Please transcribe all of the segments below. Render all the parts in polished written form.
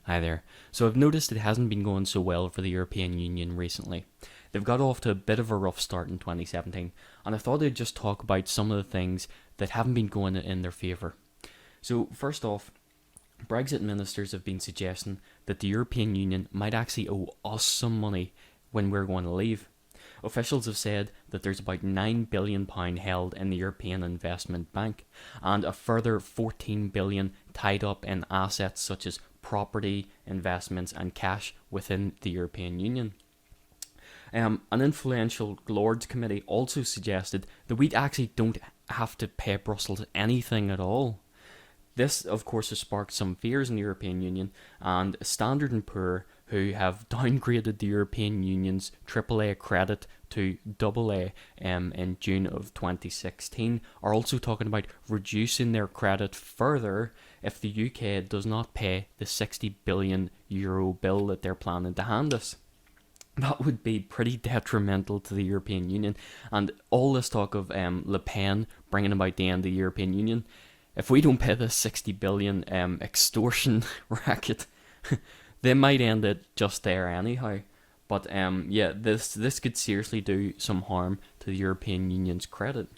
Hi there. So I've noticed it hasn't been going so well for the European Union recently. They've got off to a bit of a rough start in 2017, and I thought I'd just talk about some of the things that haven't been going in their favour. So first off, Brexit ministers have been suggesting that the European Union might actually owe us some money when we're going to leave. Officials have said that there's about £9 billion held in the European Investment Bank and a further £14 billion tied up in assets such as property, investments and cash within the European Union. An influential Lords Committee also suggested that we actually don't have to pay Brussels anything at all. This, of course, has sparked some fears in the European Union, and Standard & Poor, who have downgraded the European Union's AAA credit to AA in June of 2016, are also talking about reducing their credit further if the UK does not pay the €60 billion bill that they're planning to hand us. That would be pretty detrimental to the European Union, and all this talk of Le Pen bringing about the end of the European Union, if we don't pay this 60 billion extortion racket, they might end it just there anyhow. But yeah, this could seriously do some harm to the European Union's credit.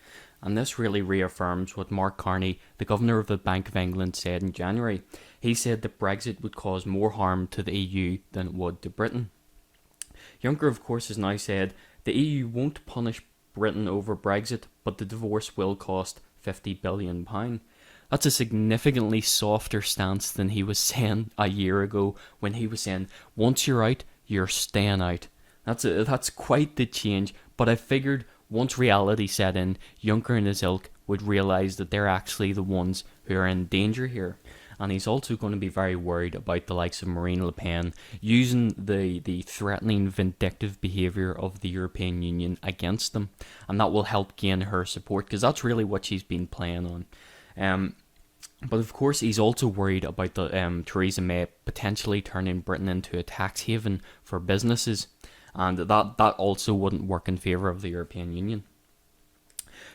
And this really reaffirms what Mark Carney, the Governor of the Bank of England, said in January. He said that Brexit would cause more harm to the EU than it would to Britain. Juncker, of course, has now said the EU won't punish Britain over Brexit, but the divorce will cost £50 billion. That's a significantly softer stance than he was saying a year ago when he was saying, once you're out, you're staying out. That's quite the change, but I figured once reality set in, Juncker and his ilk would realise that they're actually the ones who are in danger here. And he's also going to be very worried about the likes of Marine Le Pen using the threatening, vindictive behaviour of the European Union against them. And that will help gain her support, because that's really what she's been playing on. But of course, he's also worried about Theresa May potentially turning Britain into a tax haven for businesses. And that also wouldn't work in favour of the European Union.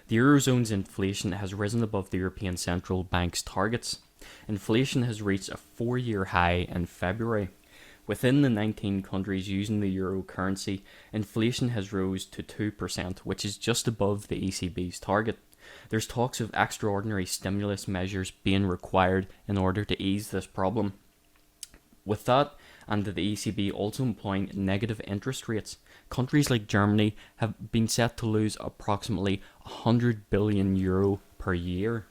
The Eurozone's inflation has risen above the European Central Bank's targets. Inflation has reached a 4-year high in February. Within the 19 countries using the euro currency, inflation has rose to 2%, which is just above the ECB's target. There's talks of extraordinary stimulus measures being required in order to ease this problem. With that, and the ECB also employing negative interest rates, countries like Germany have been set to lose approximately €100 billion per year.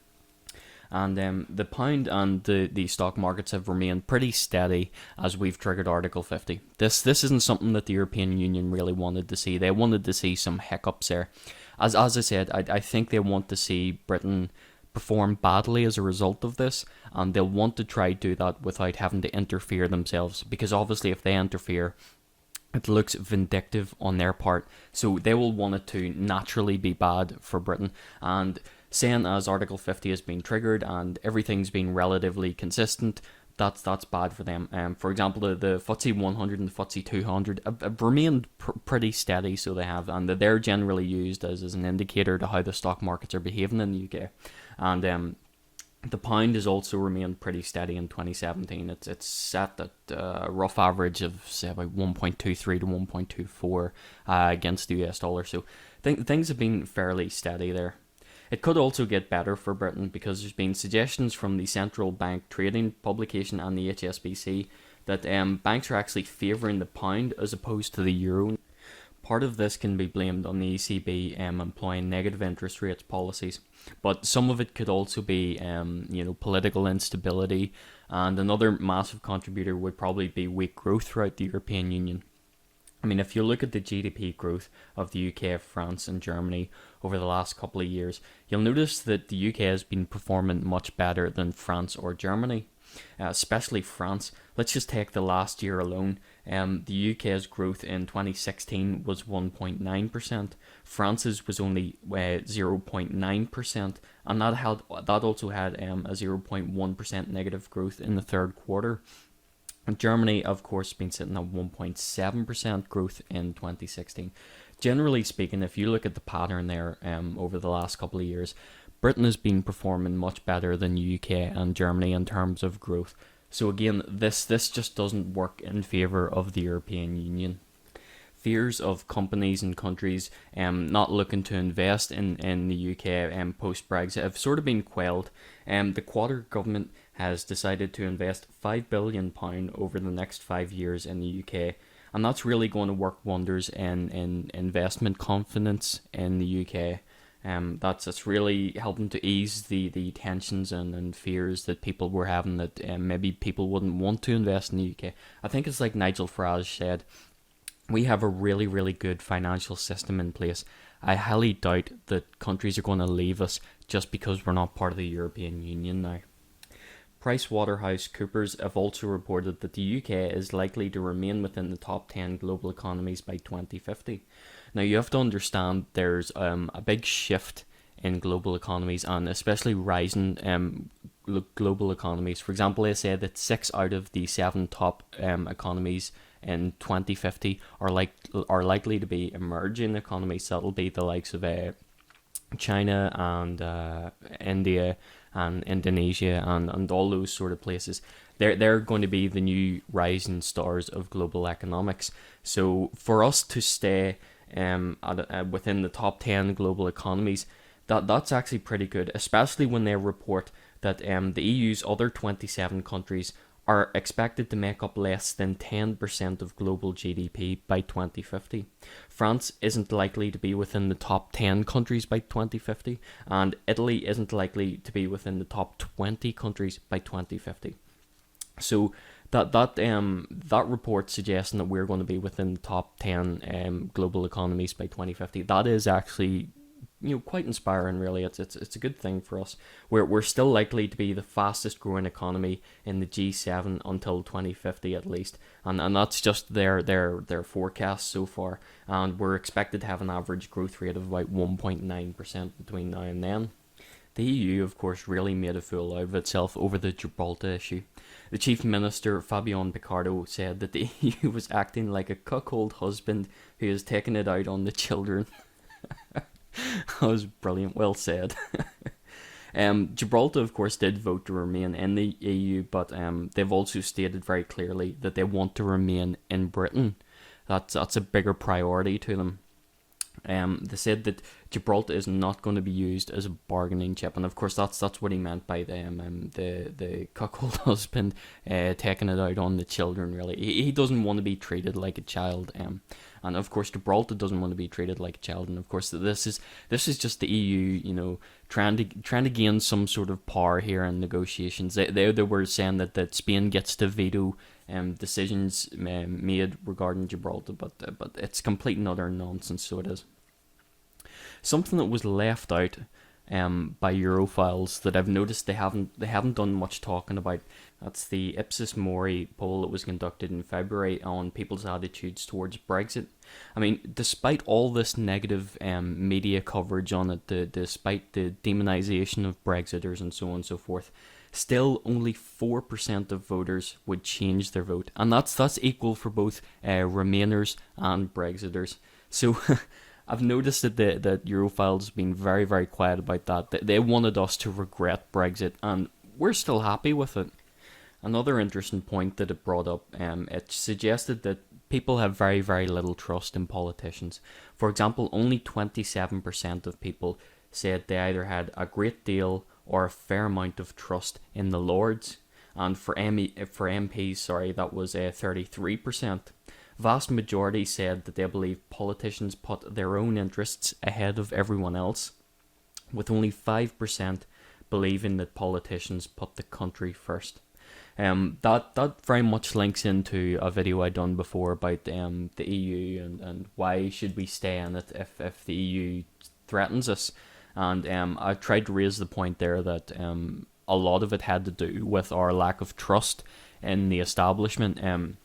And the pound and the stock markets have remained pretty steady as we've triggered Article 50. This isn't something that the European Union really wanted to see. They wanted to see some hiccups there. As I said, I think they want to see Britain perform badly as a result of this, and they'll want to try to do that without having to interfere themselves, because obviously if they interfere, it looks vindictive on their part, so they will want it to naturally be bad for Britain. And saying as Article 50 has been triggered and everything's been relatively consistent, that's bad for them. For example, the FTSE 100 and the FTSE 200 have remained pretty steady, so they have, and they're generally used as an indicator to how the stock markets are behaving in the UK. And the pound has also remained pretty steady in 2017. It's set at a rough average of, say, about 1.23 to 1.24 against the US dollar, so things have been fairly steady there. It could also get better for Britain, because there's been suggestions from the Central Bank Trading Publication and the HSBC that banks are actually favouring the pound as opposed to the euro. Part of this can be blamed on the ECB employing negative interest rates policies, but some of it could also be political instability, and another massive contributor would probably be weak growth throughout the European Union. I mean, if you look at the GDP growth of the UK, France and Germany over the last couple of years, you'll notice that the UK has been performing much better than France or Germany, especially France. Let's just take the last year alone. The UK's growth in 2016 was 1.9%. France's was only 0.9%, and that also had a 0.1% negative growth in the third quarter. Germany, of course, has been sitting at 1.7% growth in 2016. Generally speaking, if you look at the pattern there over the last couple of years, Britain has been performing much better than UK and Germany in terms of growth. So again, this just doesn't work in favour of the European Union. Fears of companies and countries not looking to invest in the UK post Brexit have sort of been quelled. The Quater government has decided to invest £5 billion over the next 5 years in the UK, and that's really going to work wonders in investment confidence in the UK. That's really helping to ease the tensions and fears that people were having that maybe people wouldn't want to invest in the UK. I think it's like Nigel Farage said, we have a really, really good financial system in place. I highly doubt that countries are going to leave us just because we're not part of the European Union now. PricewaterhouseCoopers have also reported that the UK is likely to remain within the top 10 global economies by 2050. Now, you have to understand there's a big shift in global economies, and especially rising global economies. For example, they say that 6 out of the 7 top economies in 2050 are likely to be emerging economies. That'll be the likes of China and India and Indonesia and all those sort of places. They're going to be the new rising stars of global economics. So for us to stay within the top 10 global economies, that's actually pretty good, especially when they report that the EU's other 27 countries are expected to make up less than 10% of global GDP by 2050. France isn't likely to be within the top 10 countries by 2050, and Italy isn't likely to be within the top 20 countries by 2050. So that report suggesting that we're going to be within the top 10 global economies by 2050, that is actually quite inspiring. Really, it's a good thing for us. We're still likely to be the fastest growing economy in the G7 until 2050 at least, and that's just their forecast so far. And we're expected to have an average growth rate of about 1.9% between now and then. The EU, of course, really made a fool out of itself over the Gibraltar issue. The Chief Minister, Fabian Picardo, said that the EU was acting like a cuckold husband who has taken it out on the children. That was brilliant. Well said. Gibraltar, of course, did vote to remain in the EU, but they've also stated very clearly that they want to remain in Britain. That's a bigger priority to them. They said that Gibraltar is not going to be used as a bargaining chip, and of course that's what he meant by the cuckold husband taking it out on the children. Really, he doesn't want to be treated like a child, and of course Gibraltar doesn't want to be treated like a child. And of course this is just the EU, trying to gain some sort of power here in negotiations. They were saying that Spain gets to veto decisions made regarding Gibraltar, but it's complete and utter nonsense. So it is. Something that was left out by Europhiles that I've noticed they haven't done much talking about. That's the Ipsos Mori poll that was conducted in February on people's attitudes towards Brexit. I mean, despite all this negative media coverage on it, despite the demonisation of Brexiters and so on and so forth, still only 4% of voters would change their vote, and that's equal for both Remainers and Brexiters. So I've noticed that Europhiles have been very, very quiet about that. They wanted us to regret Brexit, and we're still happy with it. Another interesting point that it brought up, it suggested that people have very, very little trust in politicians. For example, only 27% of people said they either had a great deal or a fair amount of trust in the Lords, and for MPs, that was 33%. Vast majority said that they believe politicians put their own interests ahead of everyone else, with only 5% believing that politicians put the country first. That very much links into a video I done before about the EU and why should we stay in it if the EU threatens us. And I tried to raise the point there that a lot of it had to do with our lack of trust in the establishment.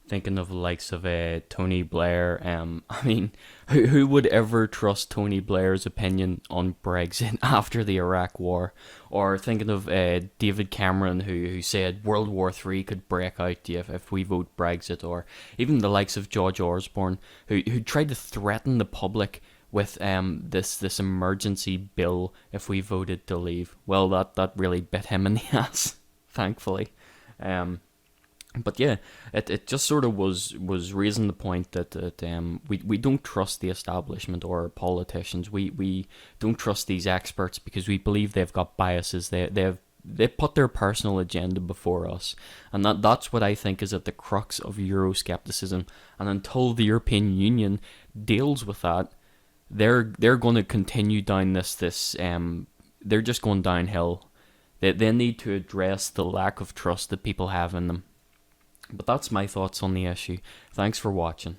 Thinking of the likes of Tony Blair. I mean, who would ever trust Tony Blair's opinion on Brexit after the Iraq War? Or thinking of David Cameron, who said World War III could break out if we vote Brexit. Or even the likes of George Osborne, who tried to threaten the public with this emergency bill if we voted to leave. Well, that really bit him in the ass, thankfully. But yeah, it just sort of was raising the point that we don't trust the establishment or politicians. We don't trust these experts because we believe they've got biases. They put their personal agenda before us, and that's what I think is at the crux of Euroscepticism. And until the European Union deals with that, they're going to continue down this they're just going downhill. They need to address the lack of trust that people have in them. But that's my thoughts on the issue. Thanks for watching.